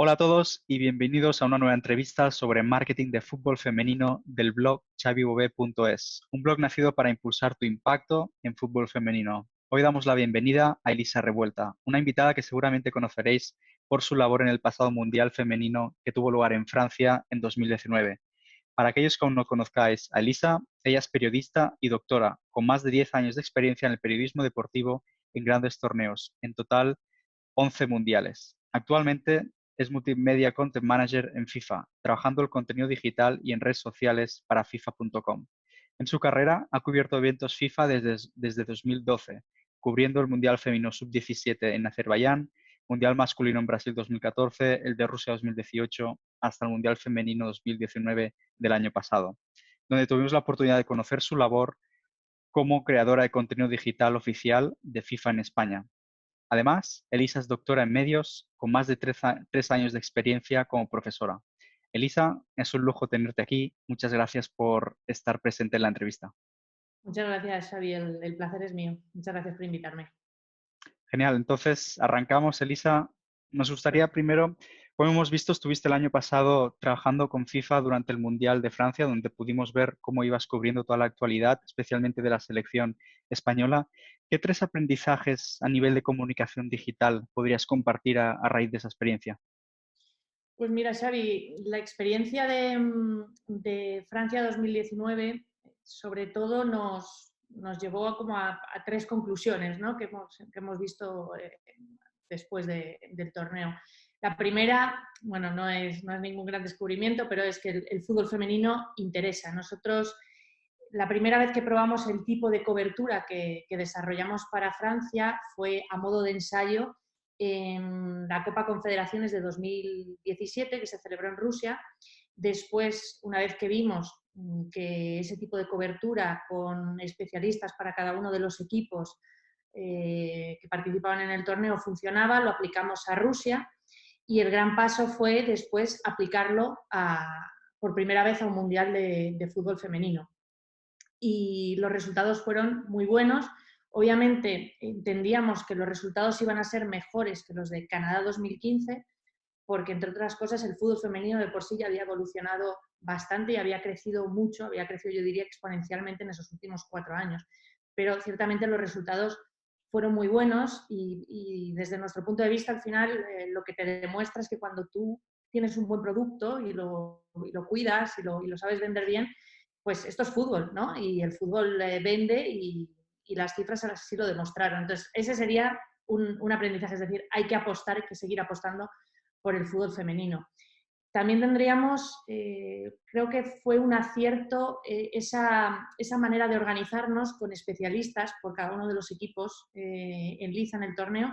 Hola a todos y bienvenidos a una nueva entrevista sobre marketing de fútbol femenino del blog xavibobe.es, un blog nacido para impulsar tu impacto en fútbol femenino. Hoy damos la bienvenida a Elisa Revuelta, una invitada que seguramente conoceréis por su labor en el pasado Mundial Femenino que tuvo lugar en Francia en 2019. Para aquellos que aún no conozcáis a Elisa, ella es periodista y doctora, con más de 10 años de experiencia en el periodismo deportivo en grandes torneos, en total 11 mundiales. Actualmente es Multimedia Content Manager en FIFA, trabajando el contenido digital y en redes sociales para FIFA.com. En su carrera ha cubierto eventos FIFA desde 2012, cubriendo el Mundial Femenino Sub-17 en Azerbaiyán, Mundial Masculino en Brasil 2014, el de Rusia 2018, hasta el Mundial Femenino 2019 del año pasado, donde tuvimos la oportunidad de conocer su labor como creadora de contenido digital oficial de FIFA en España. Además, Elisa es doctora en medios con más de 3 años de experiencia como profesora. Elisa, es un lujo tenerte aquí. Muchas gracias por estar presente en la entrevista. Muchas gracias, Xavi. El placer es mío. Muchas gracias por invitarme. Genial, entonces arrancamos, Elisa. Nos gustaría primero, como hemos visto, estuviste el año pasado trabajando con FIFA durante el Mundial de Francia, donde pudimos ver cómo ibas cubriendo toda la actualidad, especialmente de la selección española. ¿Qué 3 aprendizajes a nivel de comunicación digital podrías compartir a raíz de esa experiencia? Pues mira, Xavi, la experiencia de Francia 2019 sobre todo nos llevó a tres conclusiones, ¿no? que hemos visto después del torneo. La primera, bueno, no es ningún gran descubrimiento, pero es que el fútbol femenino interesa. Nosotros, la primera vez que probamos el tipo de cobertura que desarrollamos para Francia fue a modo de ensayo en la Copa Confederaciones de 2017, que se celebró en Rusia. Después, una vez que vimos que ese tipo de cobertura con especialistas para cada uno de los equipos que participaban en el torneo funcionaba, lo aplicamos a Rusia y el gran paso fue después aplicarlo por primera vez a un mundial de fútbol femenino. Y los resultados fueron muy buenos. Obviamente entendíamos que los resultados iban a ser mejores que los de Canadá 2015, porque entre otras cosas el fútbol femenino de por sí ya había evolucionado bastante y había crecido mucho, había crecido yo diría exponencialmente en esos últimos 4 años. Pero ciertamente los resultados fueron muy buenos y desde nuestro punto de vista al final lo que te demuestra es que cuando tú tienes un buen producto y lo cuidas y lo sabes vender bien, pues esto es fútbol, ¿no? Y el fútbol vende y las cifras así lo demostraron. Entonces, ese sería un aprendizaje, es decir, hay que apostar, hay que seguir apostando por el fútbol femenino. También tendríamos, creo que fue un acierto esa manera de organizarnos con especialistas por cada uno de los equipos en liza en el torneo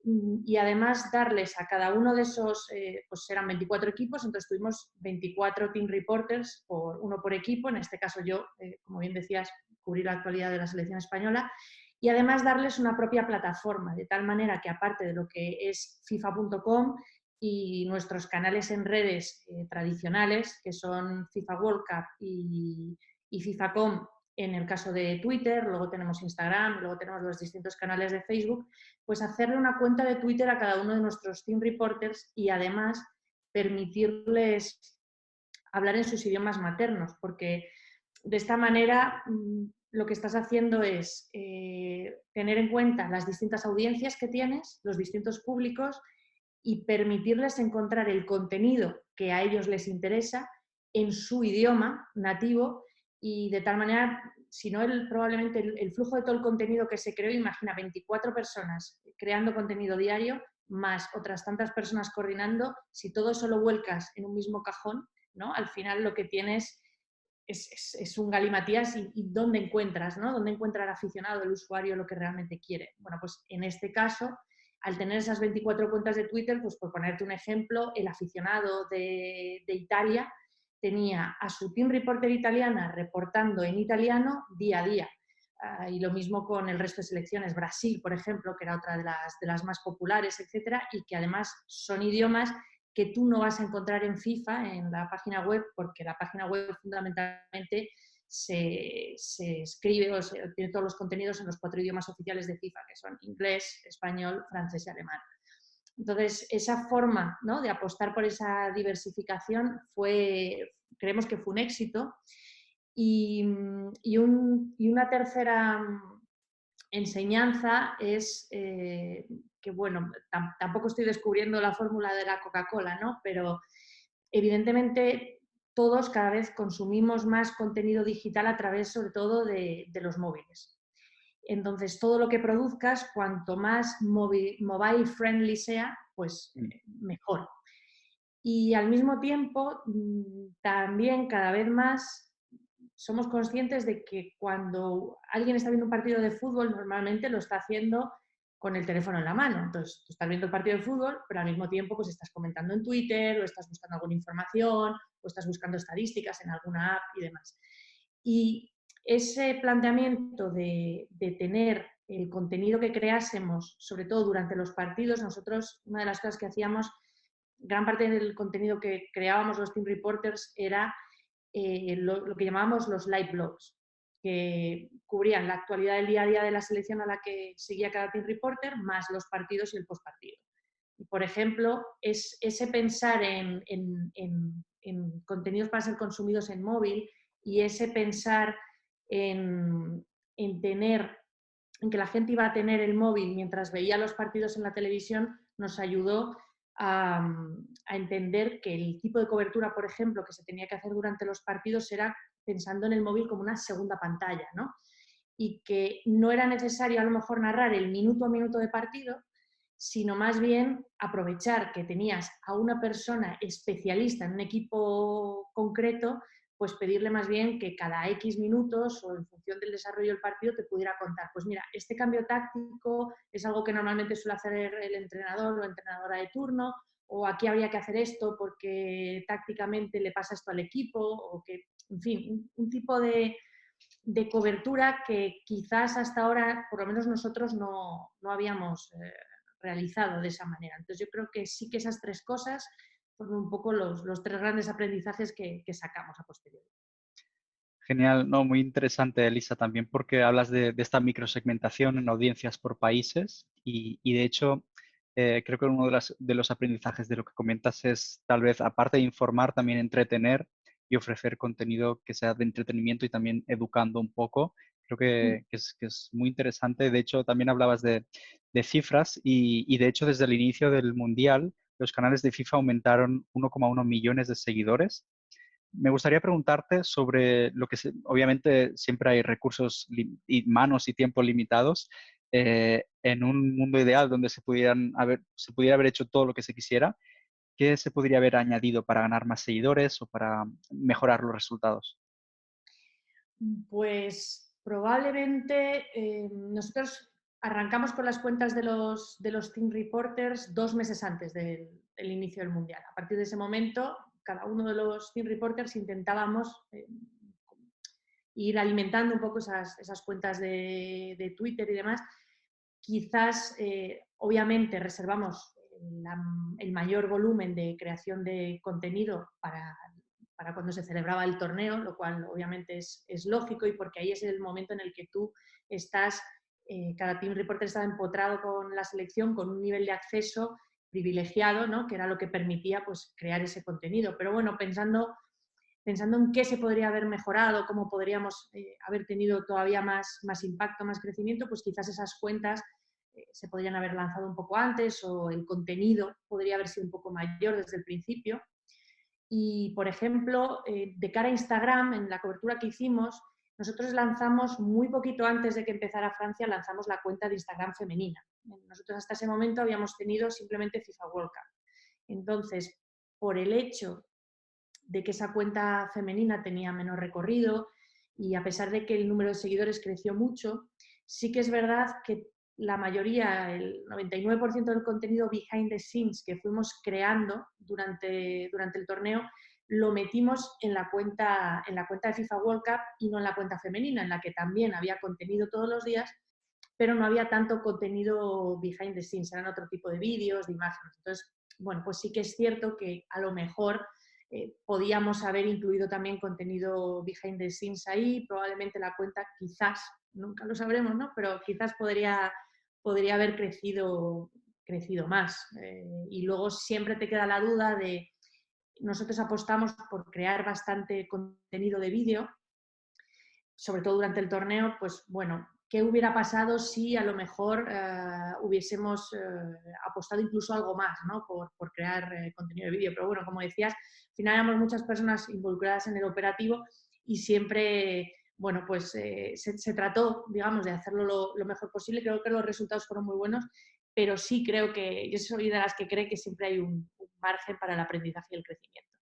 y además darles a cada uno de esos, pues eran 24 equipos, entonces tuvimos 24 team reporters, uno por equipo, en este caso yo, como bien decías, cubrí la actualidad de la selección española, y además darles una propia plataforma, de tal manera que aparte de lo que es FIFA.com y nuestros canales en redes tradicionales, que son FIFA World Cup y FIFA.com, en el caso de Twitter, luego tenemos Instagram, luego tenemos los distintos canales de Facebook, pues hacerle una cuenta de Twitter a cada uno de nuestros team reporters y además permitirles hablar en sus idiomas maternos, porque de esta manera lo que estás haciendo es tener en cuenta las distintas audiencias que tienes, los distintos públicos y permitirles encontrar el contenido que a ellos les interesa en su idioma nativo y de tal manera, si no, probablemente el flujo de todo el contenido que se creó, imagina 24 personas creando contenido diario, más otras tantas personas coordinando, si todo eso lo vuelcas en un mismo cajón, ¿no? Al final lo que tienes es un galimatías y dónde encuentras, ¿no? Dónde encuentra el aficionado, el usuario, lo que realmente quiere. Bueno, pues en este caso, al tener esas 24 cuentas de Twitter, pues por ponerte un ejemplo, el aficionado de Italia tenía a su team reporter italiana reportando en italiano día a día. Y lo mismo con el resto de selecciones. Brasil, por ejemplo, que era otra de las más populares, etcétera, y que además son idiomas que tú no vas a encontrar en FIFA, en la página web, porque la página web fundamentalmente se escribe o tiene todos los contenidos en los 4 idiomas oficiales de FIFA, que son inglés, español, francés y alemán. Entonces, esa forma, ¿no?, de apostar por esa diversificación creemos que fue un éxito. Y una tercera enseñanza es que, bueno, tampoco estoy descubriendo la fórmula de la Coca-Cola, ¿no? Pero evidentemente todos cada vez consumimos más contenido digital a través, sobre todo, de los móviles. Entonces, todo lo que produzcas, cuanto más mobile friendly sea, pues mejor. Y al mismo tiempo, también cada vez más somos conscientes de que cuando alguien está viendo un partido de fútbol, normalmente lo está haciendo con el teléfono en la mano. Entonces, tú estás viendo el partido de fútbol, pero al mismo tiempo pues estás comentando en Twitter, o estás buscando alguna información, o estás buscando estadísticas en alguna app y demás. Y ese planteamiento de tener el contenido que creásemos, sobre todo durante los partidos, nosotros, una de las cosas que hacíamos, gran parte del contenido que creábamos los team reporters era lo que llamábamos los live blogs, que cubrían la actualidad del día a día de la selección a la que seguía cada team reporter, más los partidos y el postpartido. Y, por ejemplo, ese pensar en contenidos para ser consumidos en móvil y ese pensar en que la gente iba a tener el móvil mientras veía los partidos en la televisión, nos ayudó a entender que el tipo de cobertura, por ejemplo, que se tenía que hacer durante los partidos era pensando en el móvil como una segunda pantalla, ¿no? Y que no era necesario a lo mejor narrar el minuto a minuto de partido, sino más bien aprovechar que tenías a una persona especialista en un equipo concreto, pues pedirle más bien que cada X minutos o en función del desarrollo del partido te pudiera contar, pues mira, este cambio táctico es algo que normalmente suele hacer el entrenador o entrenadora de turno, o aquí habría que hacer esto porque tácticamente le pasa esto al equipo, o que, en fin, un tipo de cobertura que quizás hasta ahora, por lo menos nosotros, no habíamos realizado de esa manera. Entonces yo creo que sí que esas tres cosas fueron un poco los tres grandes aprendizajes que sacamos a posteriori. Genial, no, muy interesante, Elisa, también porque hablas de esta microsegmentación en audiencias por países y de hecho, creo que uno de los aprendizajes de lo que comentas es tal vez, aparte de informar, también entretener y ofrecer contenido que sea de entretenimiento y también educando un poco. Creo que es muy interesante. De hecho, también hablabas de cifras y de hecho desde el inicio del Mundial, los canales de FIFA aumentaron 1,1 millones de seguidores. Me gustaría preguntarte sobre lo que obviamente siempre hay recursos y manos y tiempo limitados. En un mundo ideal donde se pudiera haber hecho todo lo que se quisiera, ¿qué se podría haber añadido para ganar más seguidores o para mejorar los resultados? Pues probablemente nosotros arrancamos con las cuentas de los team reporters 2 meses antes del inicio del Mundial. A partir de ese momento, cada uno de los team reporters intentábamos ir alimentando un poco esas cuentas de Twitter y demás. Quizás, obviamente, reservamos el mayor volumen de creación de contenido para cuando se celebraba el torneo, lo cual obviamente es lógico y porque ahí es el momento en el que tú estás, cada team reporter estaba empotrado con la selección, con un nivel de acceso privilegiado, ¿no?, que era lo que permitía pues, crear ese contenido. Pero bueno, pensando en qué se podría haber mejorado, cómo podríamos haber tenido todavía más impacto, más crecimiento, pues quizás esas cuentas se podrían haber lanzado un poco antes o el contenido podría haber sido un poco mayor desde el principio. Y, por ejemplo, de cara a Instagram, en la cobertura que hicimos, nosotros lanzamos muy poquito antes de que empezara Francia, lanzamos la cuenta de Instagram femenina. Nosotros hasta ese momento habíamos tenido simplemente FIFA World Cup. Entonces, por el hecho de que esa cuenta femenina tenía menos recorrido y a pesar de que el número de seguidores creció mucho, sí que es verdad que la mayoría, el 99% del contenido behind the scenes que fuimos creando durante el torneo, lo metimos en la cuenta de FIFA World Cup y no en la cuenta femenina, en la que también había contenido todos los días, pero no había tanto contenido behind the scenes, eran otro tipo de vídeos, de imágenes. Entonces, bueno, pues sí que es cierto que a lo mejor podíamos haber incluido también contenido behind the scenes ahí, probablemente la cuenta quizás, nunca lo sabremos, ¿no?, pero quizás podría haber crecido crecido más. Y luego siempre te queda la duda de, nosotros apostamos por crear bastante contenido de vídeo, sobre todo durante el torneo, pues bueno, ¿qué hubiera pasado si a lo mejor hubiésemos apostado incluso algo más, ¿no? por crear contenido de vídeo? Pero bueno, como decías, al final éramos muchas personas involucradas en el operativo y siempre, bueno, pues se trató, digamos, de hacerlo lo mejor posible. Creo que los resultados fueron muy buenos, pero sí creo que, yo soy de las que cree que siempre hay un margen para el aprendizaje y el crecimiento.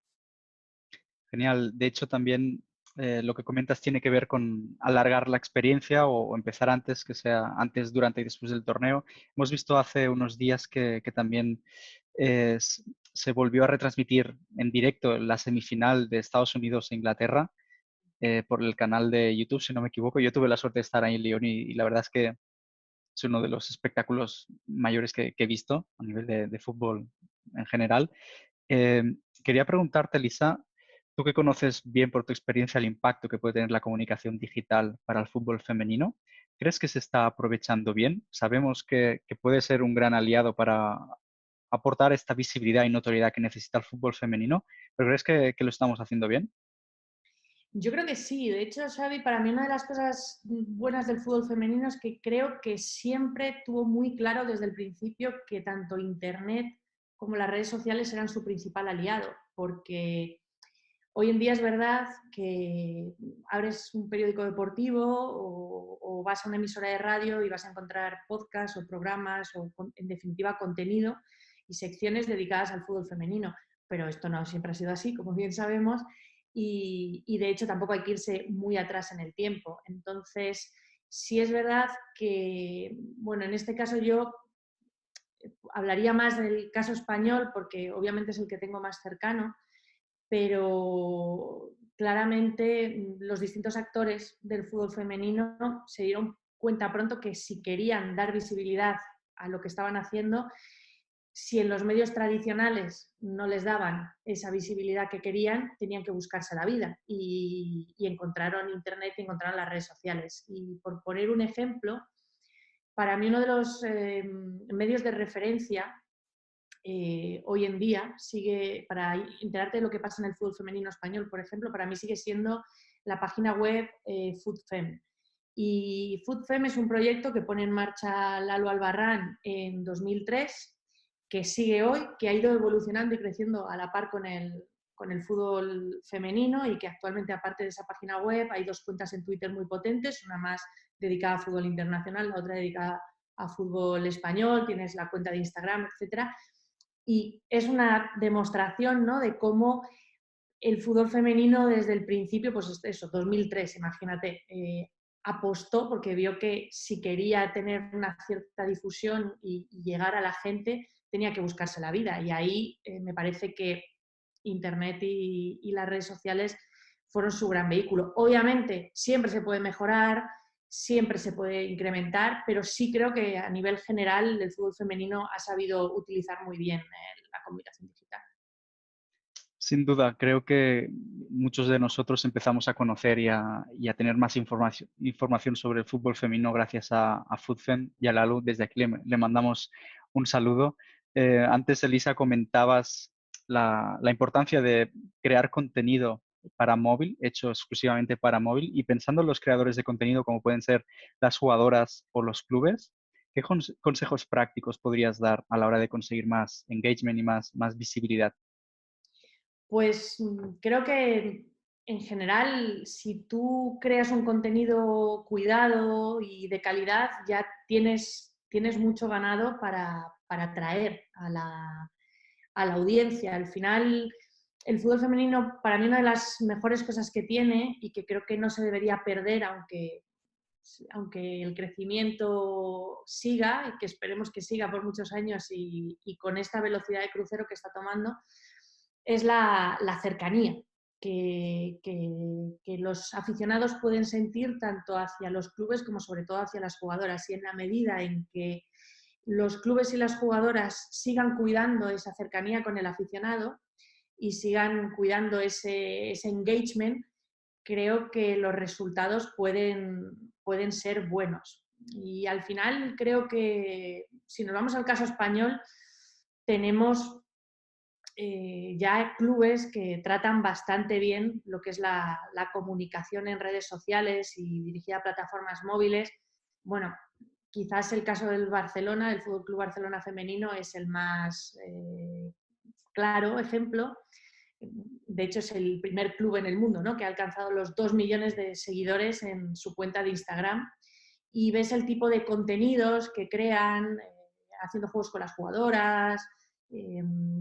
Genial. De hecho, también lo que comentas tiene que ver con alargar la experiencia o empezar antes, que sea antes, durante y después del torneo. Hemos visto hace unos días que también se volvió a retransmitir en directo la semifinal de Estados Unidos e Inglaterra por el canal de YouTube, si no me equivoco. Yo tuve la suerte de estar ahí en Lyon y la verdad es que es uno de los espectáculos mayores que he visto a nivel de fútbol en general. Eh, Quería preguntarte, Lisa, tú que conoces bien por tu experiencia el impacto que puede tener la comunicación digital para el fútbol femenino, ¿crees que se está aprovechando bien? Sabemos que puede ser un gran aliado para aportar esta visibilidad y notoriedad que necesita el fútbol femenino, pero ¿crees que lo estamos haciendo bien? Yo creo que sí. De hecho, Xavi, para mí una de las cosas buenas del fútbol femenino es que creo que siempre tuvo muy claro desde el principio que tanto Internet como las redes sociales eran su principal aliado, porque hoy en día es verdad que abres un periódico deportivo o vas a una emisora de radio y vas a encontrar podcasts o programas o, en definitiva, contenido y secciones dedicadas al fútbol femenino. Pero esto no siempre ha sido así, como bien sabemos, y de hecho tampoco hay que irse muy atrás en el tiempo. Entonces, sí es verdad que, bueno, en este caso yo hablaría más del caso español porque obviamente es el que tengo más cercano, pero claramente los distintos actores del fútbol femenino se dieron cuenta pronto que si querían dar visibilidad a lo que estaban haciendo, si en los medios tradicionales no les daban esa visibilidad que querían, tenían que buscarse la vida y encontraron Internet y encontraron las redes sociales. Y por poner un ejemplo, para mí uno de los medios de referencia hoy en día sigue, para enterarte de lo que pasa en el fútbol femenino español, por ejemplo, para mí sigue siendo la página web FootFem. Y FootFem es un proyecto que pone en marcha Lalo Albarrán en 2003, que sigue hoy, que ha ido evolucionando y creciendo a la par con el fútbol femenino y que actualmente, aparte de esa página web, hay dos cuentas en Twitter muy potentes, una más dedicada a fútbol internacional, la otra dedicada a fútbol español, tienes la cuenta de Instagram, etcétera. Y es una demostración, ¿no?, de cómo el fútbol femenino desde el principio, pues eso, 2003, imagínate, apostó porque vio que si quería tener una cierta difusión y llegar a la gente, tenía que buscarse la vida. Y ahí me parece que Internet y las redes sociales fueron su gran vehículo. Obviamente, siempre se puede mejorar, siempre se puede incrementar, pero sí creo que a nivel general el fútbol femenino ha sabido utilizar muy bien la comunicación digital. Sin duda, creo que muchos de nosotros empezamos a conocer y a tener más información sobre el fútbol femenino gracias a FootFem y a Lalu. Desde aquí le mandamos un saludo. Antes, Elisa, comentabas la importancia de crear contenido para móvil, hecho exclusivamente para móvil, y pensando en los creadores de contenido como pueden ser las jugadoras o los clubes, ¿qué consejos prácticos podrías dar a la hora de conseguir más engagement y más visibilidad? Pues creo que en general, si tú creas un contenido cuidado y de calidad, ya tienes mucho ganado para atraer a la audiencia. Al final, el fútbol femenino, para mí, una de las mejores cosas que tiene y que creo que no se debería perder, aunque el crecimiento siga, y que esperemos que siga por muchos años y con esta velocidad de crucero que está tomando, es la cercanía que los aficionados pueden sentir tanto hacia los clubes como sobre todo hacia las jugadoras. Y en la medida en que los clubes y las jugadoras sigan cuidando esa cercanía con el aficionado y sigan cuidando ese engagement, creo que los resultados pueden ser buenos. Y al final creo que, si nos vamos al caso español, tenemos ya clubes que tratan bastante bien lo que es la comunicación en redes sociales y dirigida a plataformas móviles. Bueno, quizás el caso del Barcelona, del Fútbol Club Barcelona femenino, es el más claro ejemplo. De hecho, es el primer club en el mundo, ¿no?, que ha alcanzado los 2 millones de seguidores en su cuenta de Instagram. Y ves el tipo de contenidos que crean, haciendo juegos con las jugadoras,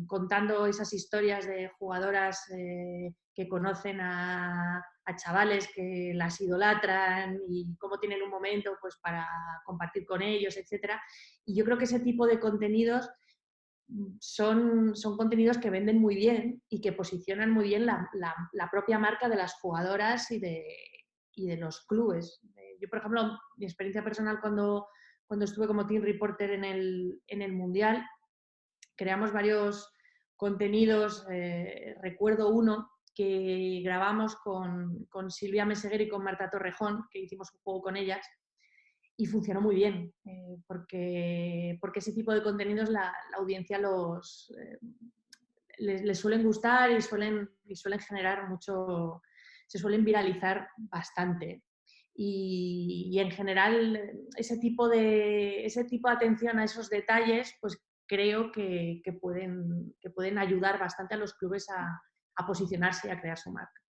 contando esas historias de jugadoras que conocen a chavales que las idolatran y cómo tienen un momento pues, para compartir con ellos, etcétera. Y yo creo que ese tipo de contenidos son contenidos que venden muy bien y que posicionan muy bien la propia marca de las jugadoras y de los clubes. Yo, por ejemplo, mi experiencia personal cuando estuve como team reporter en el Mundial, creamos varios contenidos. Recuerdo uno que grabamos con Silvia Meseguer y con Marta Torrejón, que hicimos un juego con ellas, y funcionó muy bien, porque ese tipo de contenidos la audiencia les suelen gustar y suelen generar mucho, se suelen viralizar bastante. Y en general ese tipo de atención a esos detalles, pues creo que pueden ayudar bastante a los clubes a posicionarse y a crear su marca.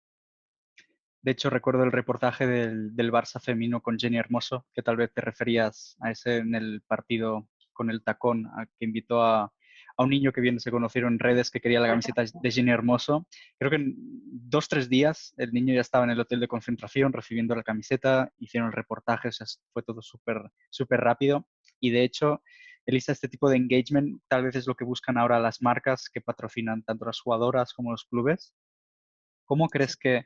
De hecho, recuerdo el reportaje del Barça femenino con Jenny Hermoso, que tal vez te referías a ese en el partido con el tacón, que invitó a un niño que bien se conocieron en redes que quería la camiseta de Jenny Hermoso. Creo que en 2 o 3 días el niño ya estaba en el hotel de concentración recibiendo la camiseta, hicieron el reportaje, o sea, fue todo súper súper rápido. Y de hecho, Elisa, este tipo de engagement tal vez es lo que buscan ahora las marcas que patrocinan tanto las jugadoras como los clubes. ¿Cómo Sí. crees que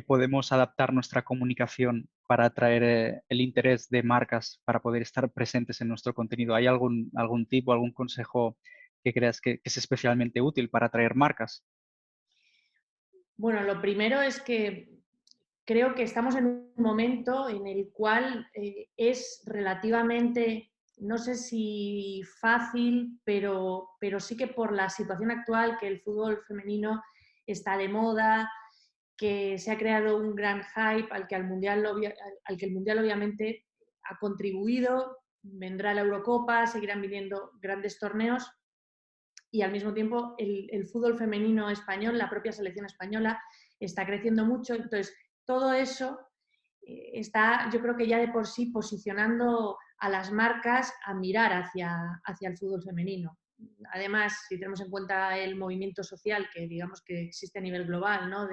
podemos adaptar nuestra comunicación para atraer el interés de marcas para poder estar presentes en nuestro contenido? ¿Hay algún tip o algún consejo que creas que es especialmente útil para atraer marcas? Bueno, lo primero es que creo que estamos en un momento en el cual es relativamente, no sé si fácil, pero sí que por la situación actual, que el fútbol femenino está de moda, que se ha creado un gran hype al que el Mundial obviamente ha contribuido, vendrá la Eurocopa, seguirán viniendo grandes torneos y al mismo tiempo el fútbol femenino español, la propia selección española, está creciendo mucho. Entonces, todo eso está, yo creo que ya de por sí, posicionando a las marcas a mirar hacia el fútbol femenino. Además, si tenemos en cuenta el movimiento social que digamos que existe a nivel global, ¿no?,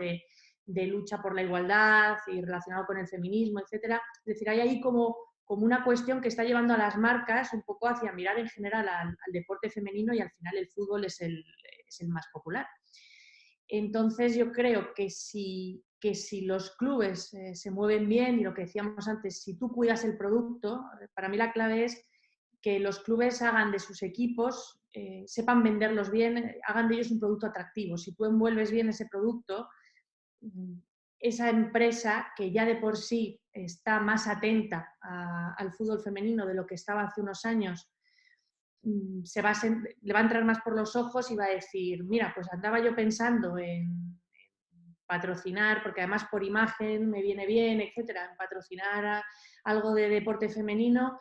de lucha por la igualdad y relacionado con el feminismo, etcétera. Es decir, hay ahí como una cuestión que está llevando a las marcas un poco hacia mirar en general al deporte femenino, y al final el fútbol es el más popular. Entonces yo creo que si los clubes se mueven bien, y lo que decíamos antes, si tú cuidas el producto, para mí la clave es que los clubes hagan de sus equipos, sepan venderlos bien, hagan de ellos un producto atractivo. Si tú envuelves bien ese producto, esa empresa que ya de por sí está más atenta al fútbol femenino de lo que estaba hace unos años, le va a entrar más por los ojos y va a decir, mira, pues andaba yo pensando en patrocinar, porque además por imagen me viene bien, etcétera, en patrocinar algo de deporte femenino,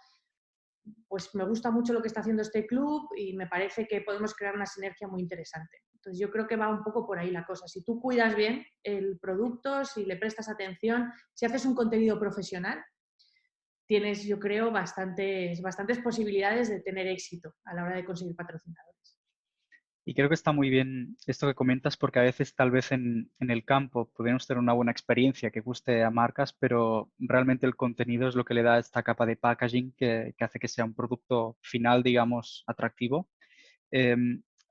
pues me gusta mucho lo que está haciendo este club y me parece que podemos crear una sinergia muy interesante. Entonces yo creo que va un poco por ahí la cosa. Si tú cuidas bien el producto, si le prestas atención, si haces un contenido profesional, tienes, yo creo, bastantes posibilidades de tener éxito a la hora de conseguir patrocinadores. Y creo que está muy bien esto que comentas porque a veces tal vez en el campo podemos tener una buena experiencia que guste a marcas, pero realmente el contenido es lo que le da esta capa de packaging que hace que sea un producto final, digamos, atractivo.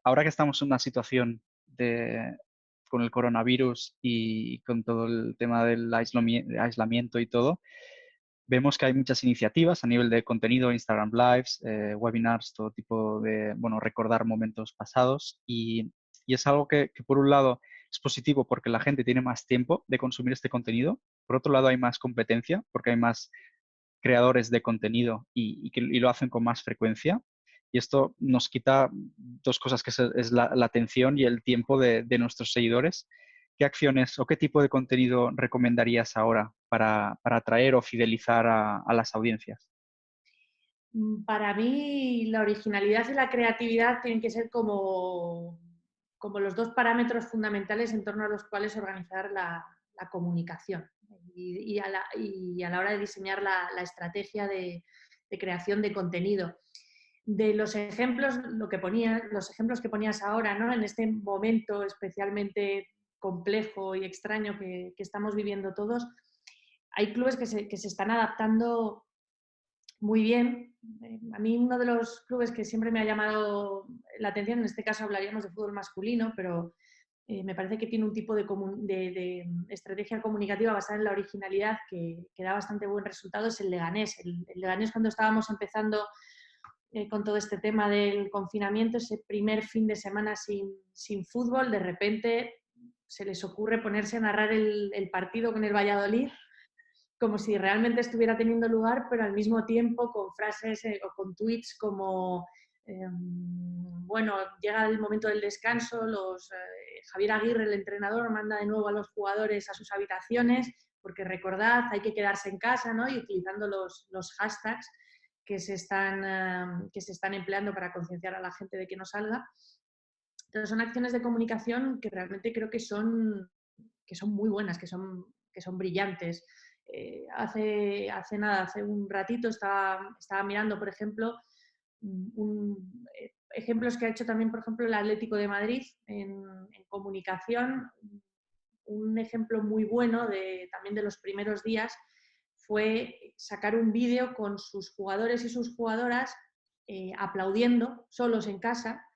Ahora que estamos en una situación con el coronavirus y con todo el tema del aislamiento y todo, vemos que hay muchas iniciativas a nivel de contenido, Instagram Lives, webinars, todo tipo de, bueno, recordar momentos pasados y es algo que por un lado es positivo porque la gente tiene más tiempo de consumir este contenido, por otro lado hay más competencia porque hay más creadores de contenido y lo hacen con más frecuencia. Y esto nos quita dos cosas, que es la atención y el tiempo de nuestros seguidores. ¿Qué acciones o qué tipo de contenido recomendarías ahora para atraer o fidelizar a las audiencias? Para mí, la originalidad y la creatividad tienen que ser como los dos parámetros fundamentales en torno a los cuales organizar la comunicación y a la hora de diseñar la estrategia de creación de contenido. De los ejemplos, los ejemplos que ponías ahora, ¿no? En este momento especialmente complejo y extraño que estamos viviendo todos, hay clubes que se están adaptando muy bien. A mí uno de los clubes que siempre me ha llamado la atención, en este caso hablaríamos de fútbol masculino, pero me parece que tiene un tipo de estrategia comunicativa basada en la originalidad que da bastante buen resultado, es el Leganés. El Leganés, cuando estábamos empezando con todo este tema del confinamiento, ese primer fin de semana sin fútbol, de repente se les ocurre ponerse a narrar el partido con el Valladolid como si realmente estuviera teniendo lugar, pero al mismo tiempo con frases o con tweets como, bueno, llega el momento del descanso, Javier Aguirre, el entrenador, manda de nuevo a los jugadores a sus habitaciones, porque recordad, hay que quedarse en casa, ¿no? Y utilizando los hashtags que se están empleando para concienciar a la gente de que no salga. Entonces son acciones de comunicación que realmente creo que son muy buenas, que son brillantes. Hace un ratito estaba mirando, por ejemplo, ejemplos que ha hecho también, por ejemplo, el Atlético de Madrid en comunicación. Un ejemplo muy bueno también de los primeros días fue sacar un vídeo con sus jugadores y sus jugadoras aplaudiendo solos en casa,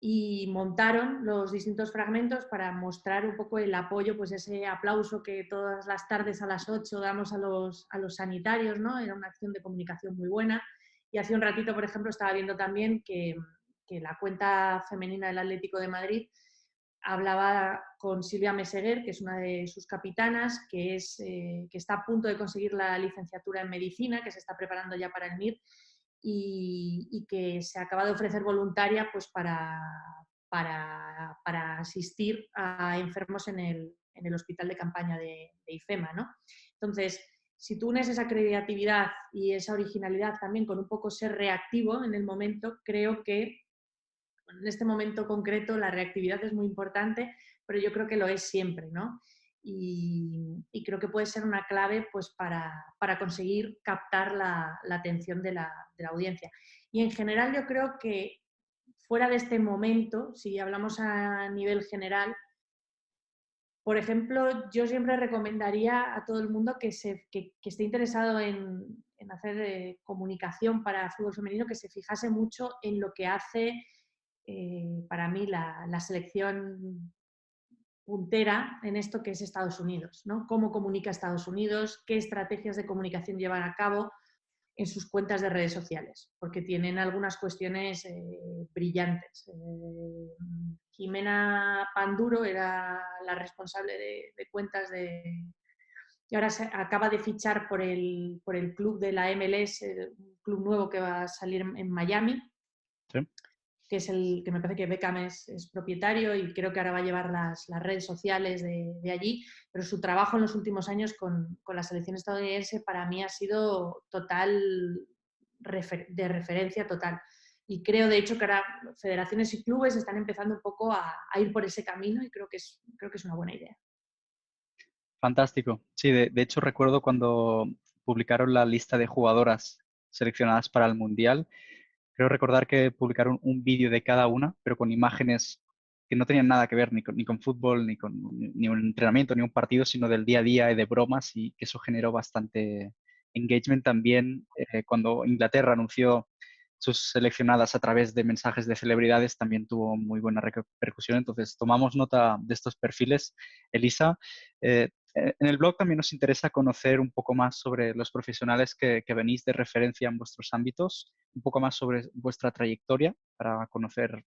y montaron los distintos fragmentos para mostrar un poco el apoyo, pues ese aplauso que todas las tardes a las 8 damos a los sanitarios, ¿no? Era una acción de comunicación muy buena. Y hace un ratito, por ejemplo, estaba viendo también que la cuenta femenina del Atlético de Madrid hablaba con Silvia Meseguer, que es una de sus capitanas, que está a punto de conseguir la licenciatura en medicina, que se está preparando ya para el MIR, y que se acaba de ofrecer voluntaria pues, para asistir a enfermos en el hospital de campaña de IFEMA, ¿no? Entonces, si tú unes esa creatividad y esa originalidad también con un poco ser reactivo en el momento, creo que en este momento concreto la reactividad es muy importante, pero yo creo que lo es siempre, ¿no? Y creo que puede ser una clave pues, para conseguir captar la atención de la audiencia. Y en general yo creo que fuera de este momento, si hablamos a nivel general, por ejemplo, yo siempre recomendaría a todo el mundo que esté interesado en hacer comunicación para fútbol femenino, que se fijase mucho en lo que hace para mí la selección puntera en esto que es Estados Unidos, ¿no? Cómo comunica Estados Unidos, qué estrategias de comunicación llevan a cabo en sus cuentas de redes sociales, porque tienen algunas cuestiones brillantes. Jimena Panduro era la responsable de cuentas y ahora acaba de fichar por el club de la MLS, un club nuevo que va a salir en Miami, ¿Sí? que es el que me parece que Beckham es propietario y creo que ahora va a llevar las redes sociales de allí, pero su trabajo en los últimos años con la selección estadounidense para mí ha sido de referencia total. Y creo, de hecho, que ahora federaciones y clubes están empezando un poco a ir por ese camino y creo que es una buena idea. Fantástico. Sí, de hecho recuerdo cuando publicaron la lista de jugadoras seleccionadas para el Mundial. Creo recordar que publicaron un vídeo de cada una, pero con imágenes que no tenían nada que ver ni con fútbol, ni un entrenamiento, ni un partido, sino del día a día y de bromas, y que eso generó bastante engagement también. Cuando Inglaterra anunció sus seleccionadas a través de mensajes de celebridades, también tuvo muy buena repercusión. Entonces, tomamos nota de estos perfiles. Elisa, en el blog también nos interesa conocer un poco más sobre los profesionales que venís de referencia en vuestros ámbitos, un poco más sobre vuestra trayectoria para conocer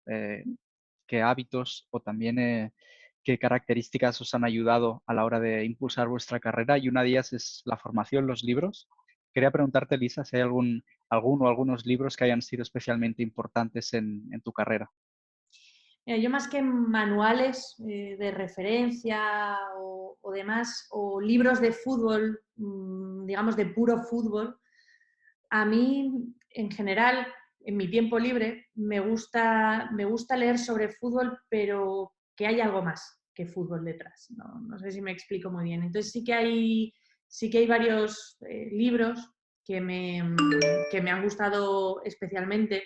qué hábitos o también qué características os han ayudado a la hora de impulsar vuestra carrera. Y una de ellas es la formación, los libros. Quería preguntarte, Elisa, si hay alguno o algunos libros que hayan sido especialmente importantes en tu carrera. Mira, yo más que manuales de referencia o demás, o libros de fútbol, digamos de puro fútbol, a mí en general, en mi tiempo libre, me gusta leer sobre fútbol, pero que haya algo más que fútbol detrás. No sé si me explico muy bien. Entonces sí que hay varios libros que me han gustado especialmente.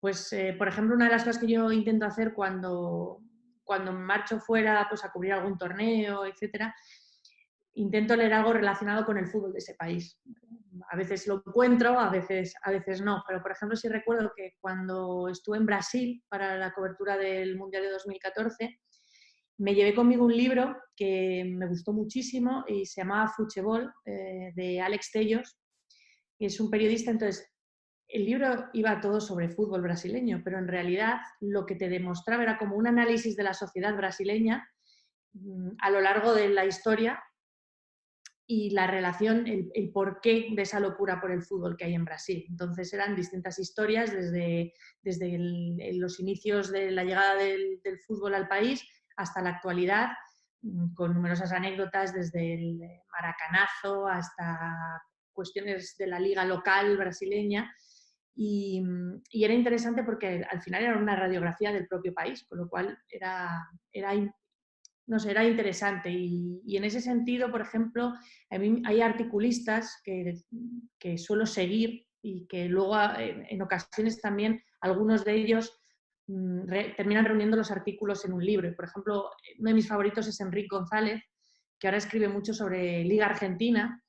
Pues, por ejemplo, una de las cosas que yo intento hacer cuando marcho fuera pues, a cubrir algún torneo, etcétera, intento leer algo relacionado con el fútbol de ese país. A veces lo encuentro, a veces no, pero por ejemplo sí recuerdo que cuando estuve en Brasil para la cobertura del Mundial de 2014, me llevé conmigo un libro que me gustó muchísimo y se llamaba Futebol, de Alex Telles, y es un periodista. Entonces el libro iba todo sobre fútbol brasileño, pero en realidad lo que te demostraba era como un análisis de la sociedad brasileña a lo largo de la historia y la relación, el porqué de esa locura por el fútbol que hay en Brasil. Entonces eran distintas historias desde los inicios de la llegada del fútbol al país hasta la actualidad, con numerosas anécdotas desde el maracanazo hasta cuestiones de la liga local brasileña. Y era interesante porque al final era una radiografía del propio país, con lo cual era no sé, era interesante. Y en ese sentido, por ejemplo, a mí hay articulistas que suelo seguir y que luego en ocasiones también algunos de ellos terminan reuniendo los artículos en un libro. Por ejemplo, uno de mis favoritos es Enrique González, que ahora escribe mucho sobre Liga Argentina,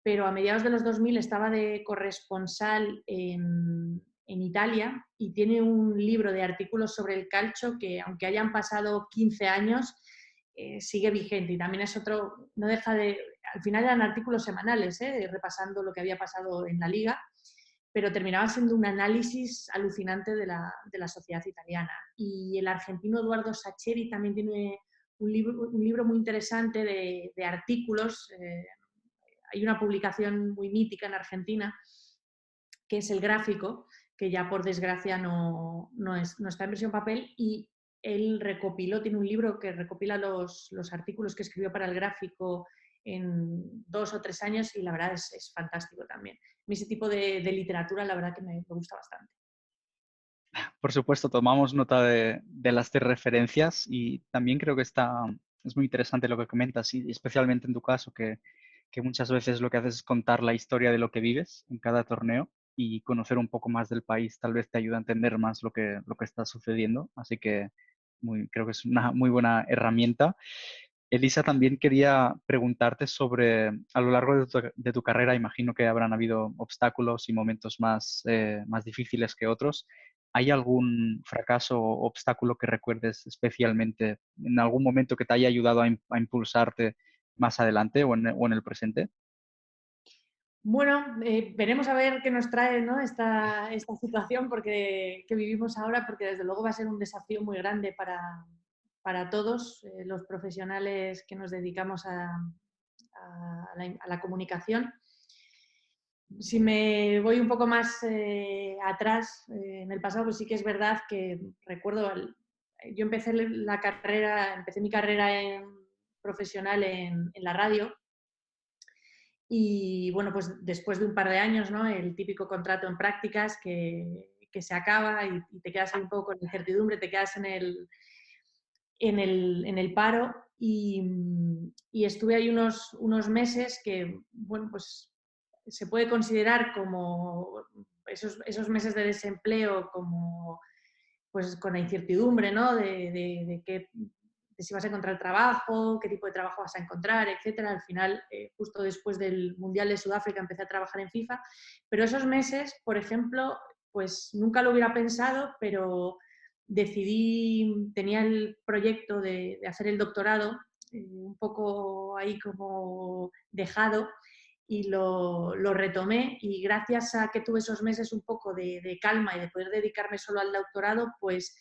pero a mediados de los 2000 estaba de corresponsal en Italia y tiene un libro de artículos sobre el calcio que, aunque hayan pasado 15 años, sigue vigente. Y también es otro, no deja de, al final eran artículos semanales, repasando lo que había pasado en la liga, pero terminaba siendo un análisis alucinante de la sociedad italiana. Y el argentino Eduardo Sacheri también tiene un libro muy interesante de artículos. Hay una publicación muy mítica en Argentina que es El Gráfico, que ya por desgracia no está en versión papel, y él recopiló, tiene un libro que recopila los artículos que escribió para El Gráfico en 2 o 3 años, y la verdad es fantástico también. A mí ese tipo de literatura la verdad que me gusta bastante. Por supuesto, tomamos nota de las tres referencias y también creo que es muy interesante lo que comentas y especialmente en tu caso que muchas veces lo que haces es contar la historia de lo que vives en cada torneo y conocer un poco más del país tal vez te ayuda a entender más lo que está sucediendo. Así que creo que es una muy buena herramienta. Elisa, también quería preguntarte sobre, a lo largo de tu carrera, imagino que habrán habido obstáculos y momentos más difíciles que otros. ¿Hay algún fracaso o obstáculo que recuerdes especialmente en algún momento que te haya ayudado a impulsarte más adelante o en el presente? Bueno, veremos a ver qué nos trae, ¿no? esta situación que vivimos ahora, porque desde luego va a ser un desafío muy grande para todos los profesionales que nos dedicamos a la comunicación. Si me voy un poco más atrás, en el pasado, pues sí que es verdad que recuerdo, yo empecé mi carrera profesional en la radio. Y bueno, pues después de un par de años, ¿no? El típico contrato en prácticas que se acaba y te quedas ahí un poco con incertidumbre, te quedas en el paro y estuve ahí unos meses que, bueno, pues se puede considerar como esos meses de desempleo como pues con la incertidumbre, ¿no? De si vas a encontrar trabajo, qué tipo de trabajo vas a encontrar, etcétera. Al final, justo después del Mundial de Sudáfrica, empecé a trabajar en FIFA, pero esos meses, por ejemplo, pues nunca lo hubiera pensado, pero tenía el proyecto de hacer el doctorado, un poco ahí como dejado, y lo retomé, y gracias a que tuve esos meses un poco de calma y de poder dedicarme solo al doctorado, pues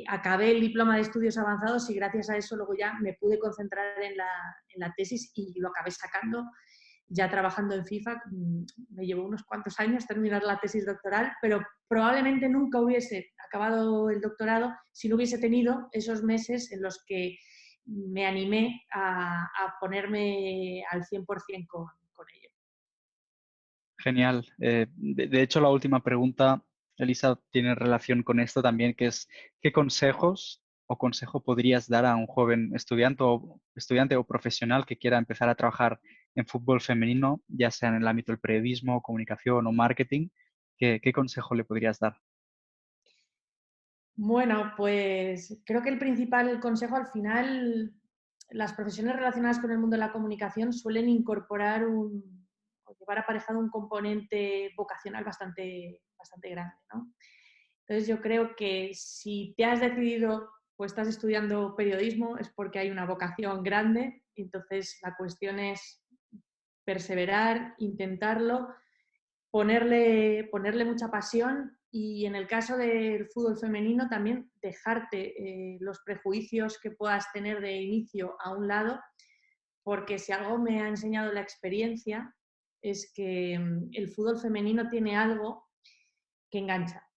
acabé el diploma de estudios avanzados y gracias a eso luego ya me pude concentrar en la tesis y lo acabé sacando. ya trabajando en FIFA, me llevó unos cuantos años terminar la tesis doctoral, pero probablemente nunca hubiese acabado el doctorado si no hubiese tenido esos meses en los que me animé a ponerme al 100% con ello. Genial. De hecho, la última pregunta, Elisa, tiene relación con esto también, que es, ¿qué consejos o consejo podrías dar a un joven estudiante o profesional que quiera empezar a trabajar en fútbol femenino, ya sea en el ámbito del periodismo, comunicación o marketing? ¿Qué consejo le podrías dar? Bueno, pues creo que el principal consejo al final, las profesiones relacionadas con el mundo de la comunicación suelen incorporar o llevar aparejado un componente vocacional bastante grande, ¿no? Entonces yo creo que si te has decidido o estás estudiando periodismo es porque hay una vocación grande, entonces la cuestión es perseverar, intentarlo, ponerle mucha pasión y en el caso del fútbol femenino también dejarte los prejuicios que puedas tener de inicio a un lado, porque si algo me ha enseñado la experiencia es que el fútbol femenino tiene algo que engancha.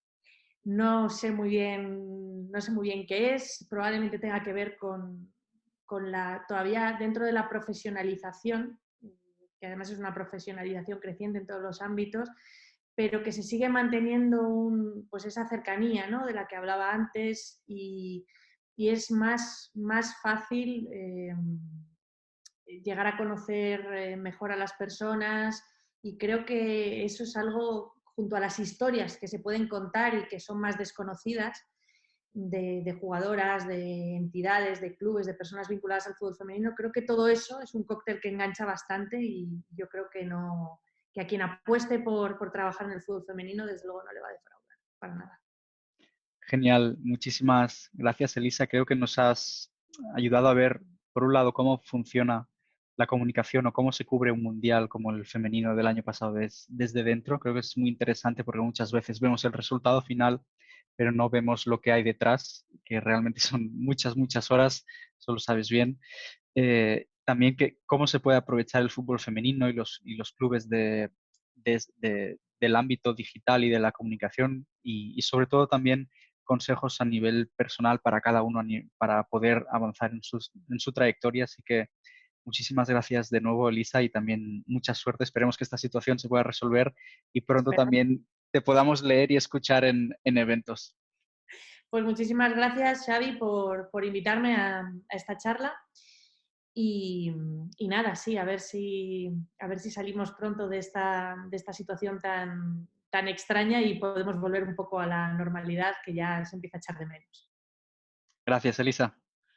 No sé muy bien qué es, probablemente tenga que ver con todavía dentro de la profesionalización, que además es una profesionalización creciente en todos los ámbitos, pero que se sigue manteniendo pues esa cercanía, ¿no? De la que hablaba antes y es más fácil llegar a conocer mejor a las personas y creo que eso es algo junto a las historias que se pueden contar y que son más desconocidas de jugadoras, de entidades, de clubes, de personas vinculadas al fútbol femenino, creo que todo eso es un cóctel que engancha bastante y yo creo que no que a quien apueste por trabajar en el fútbol femenino, desde luego no le va a defraudar, para nada. Genial, muchísimas gracias, Elisa. Creo que nos has ayudado a ver, por un lado, cómo funciona la comunicación o cómo se cubre un mundial como el femenino del año pasado desde dentro. Creo que es muy interesante porque muchas veces vemos el resultado final, pero no vemos lo que hay detrás, que realmente son muchas horas, eso lo sabes bien. También cómo se puede aprovechar el fútbol femenino y los clubes del ámbito digital y de la comunicación y sobre todo también consejos a nivel personal para cada uno para poder avanzar en su trayectoria. Así que muchísimas gracias de nuevo, Elisa, y también mucha suerte. Esperemos que esta situación se pueda resolver y pronto Esperando. también te podamos leer y escuchar en eventos. Pues muchísimas gracias, Xavi, por invitarme a esta charla. Y, y, nada, sí, a ver si salimos pronto de esta situación tan extraña y podemos volver un poco a la normalidad que ya se empieza a echar de menos. Gracias, Elisa.